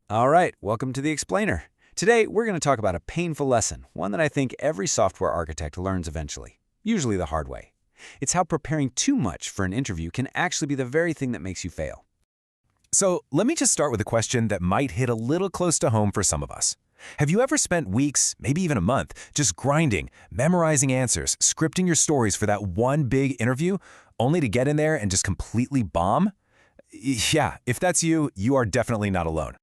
All right, welcome to the Explainer. Today, we're going to talk about a painful lesson, one that I think every software architect learns eventually, usually the hard way. It's how preparing too much for an interview can actually be the very thing that makes you fail. So let me just start with a question that might hit a little close to home for some of us. Have you ever spent weeks, maybe even a month, just grinding, memorizing answers, scripting your stories for that one big interview, only to get in there and just completely bomb? Yeah, if that's you, you are definitely not alone.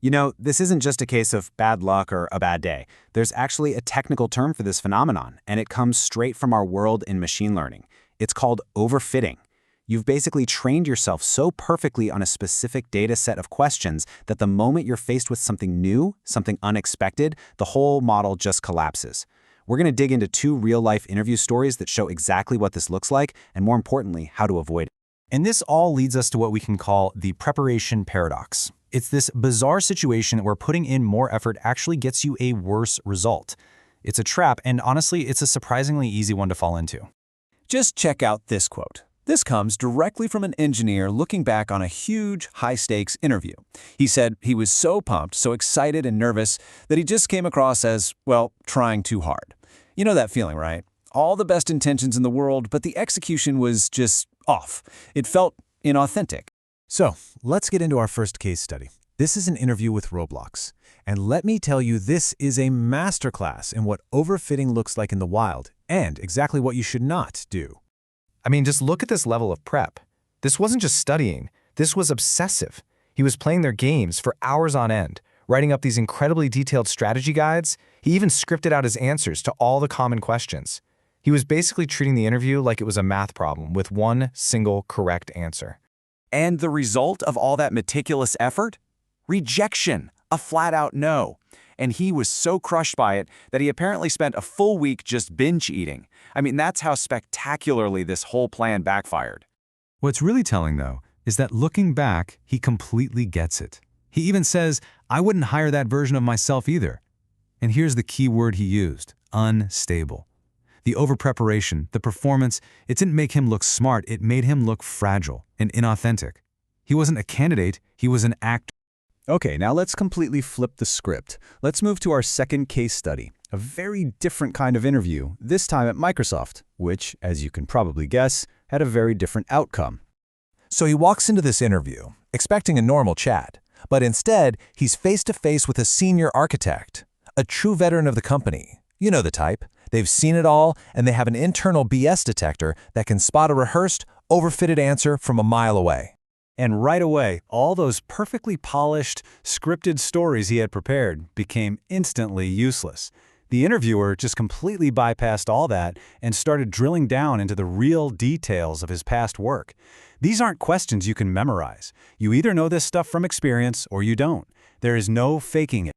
You know, this isn't just a case of bad luck or a bad day. There's actually a technical term for this phenomenon, and it comes straight from our world in machine learning. It's called overfitting. You've basically trained yourself so perfectly on a specific data set of questions that the moment you're faced with something new, something unexpected, the whole model just collapses. We're going to dig into 2 real-life interview stories that show exactly what this looks like, and more importantly, how to avoid it. And this all leads us to what we can call the preparation paradox. It's this bizarre situation where putting in more effort actually gets you a worse result. It's a trap, and honestly, it's a surprisingly easy one to fall into. Just check out this quote. This comes directly from an engineer looking back on a huge, high-stakes interview. He said he was so pumped, so excited and nervous that he just came across as, well, trying too hard. You know that feeling, right? All the best intentions in the world, but the execution was just off. It felt inauthentic. So, let's get into our first case study. This is an interview with Roblox. And let me tell you, this is a masterclass in what overfitting looks like in the wild, and exactly what you should not do. I mean, just look at this level of prep. This wasn't just studying, this was obsessive. He was playing their games for hours on end, writing up these incredibly detailed strategy guides. He even scripted out his answers to all the common questions. He was basically treating the interview like it was a math problem with one single correct answer. And the result of all that meticulous effort? Rejection, a flat-out no. And he was so crushed by it that he apparently spent a full week just binge eating. I mean, that's how spectacularly this whole plan backfired. What's really telling, though, is that looking back, he completely gets it. He even says, I wouldn't hire that version of myself either. And here's the key word he used, unstable. The overpreparation, the performance, it didn't make him look smart, it made him look fragile and inauthentic. He wasn't a candidate, he was an actor. Okay, now let's completely flip the script. Let's move to our second case study, a very different kind of interview, this time at Microsoft, which, as you can probably guess, had a very different outcome. So he walks into this interview, expecting a normal chat, but instead, he's face-to-face with a senior architect, a true veteran of the company. You know the type. They've seen it all, and they have an internal BS detector that can spot a rehearsed, overfitted answer from a mile away. And right away, all those perfectly polished, scripted stories he had prepared became instantly useless. The interviewer just completely bypassed all that and started drilling down into the real details of his past work. These aren't questions you can memorize. You either know this stuff from experience or you don't. There is no faking it.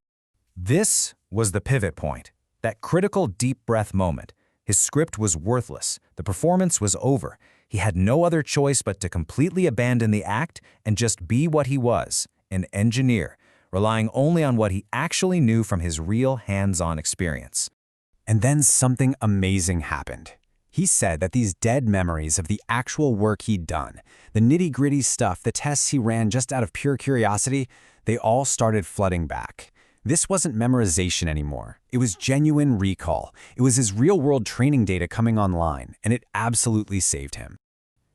This was the pivot point, that critical deep breath moment. His script was worthless. The performance was over. He had no other choice but to completely abandon the act and just be what he was, an engineer, relying only on what he actually knew from his real hands-on experience. And then something amazing happened. He said that these dead memories of the actual work he'd done, the nitty-gritty stuff, the tests he ran just out of pure curiosity, they all started flooding back. This wasn't memorization anymore. It was genuine recall. It was his real-world training data coming online, and it absolutely saved him.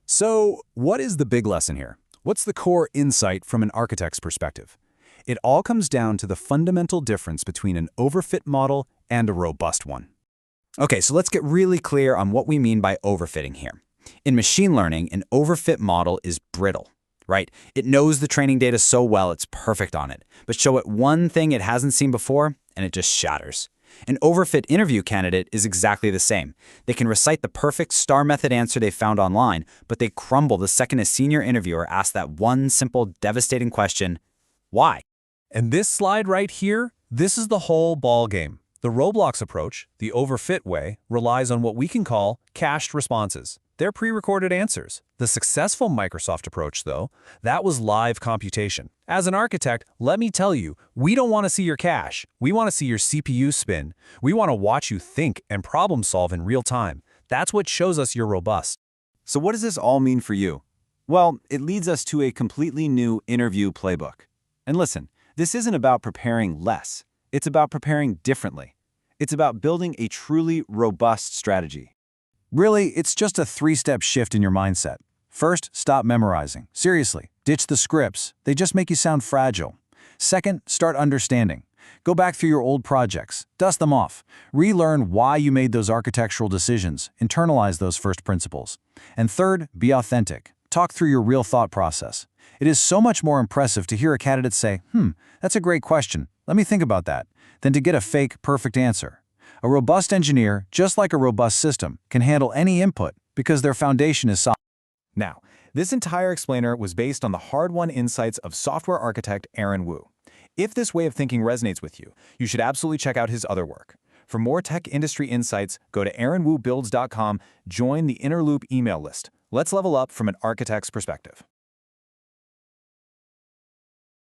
So, what is the big lesson here? What's the core insight from an architect's perspective? It all comes down to the fundamental difference between an overfit model and a robust one. Okay, so let's get really clear on what we mean by overfitting here. In machine learning, an overfit model is brittle. Right? It knows the training data so well it's perfect on it, but show it one thing it hasn't seen before, and it just shatters. An overfit interview candidate is exactly the same. They can recite the perfect STAR method answer they found online, but they crumble the second a senior interviewer asks that one simple, devastating question, why? And this slide right here, this is the whole ball game. The Roblox approach, the overfit way, relies on what we can call cached responses. They're pre-recorded answers. The successful Microsoft approach, though, that was live computation. As an architect, let me tell you, we don't want to see your cache. We want to see your CPU spin. We want to watch you think and problem solve in real time. That's what shows us you're robust. So what does this all mean for you? Well, it leads us to a completely new interview playbook. And listen, This isn't about preparing less. It's about preparing differently. It's about building a truly robust strategy. Really, it's just a 3-step shift in your mindset. First, stop memorizing. Seriously, ditch the scripts. They just make you sound fragile. Second, start understanding. Go back through your old projects, dust them off, relearn why you made those architectural decisions, internalize those first principles. And third, be authentic. Talk through your real thought process. It is so much more impressive to hear a candidate say, that's a great question, let me think about that, than to get a fake, perfect answer. A robust engineer, just like a robust system, can handle any input because their foundation is solid. Now, this entire explainer was based on the hard-won insights of software architect Aaron Wu. If this way of thinking resonates with you, you should absolutely check out his other work. For more tech industry insights, go to aaronwubuilds.com, join the Inner Loop email list. Let's level up from an architect's perspective.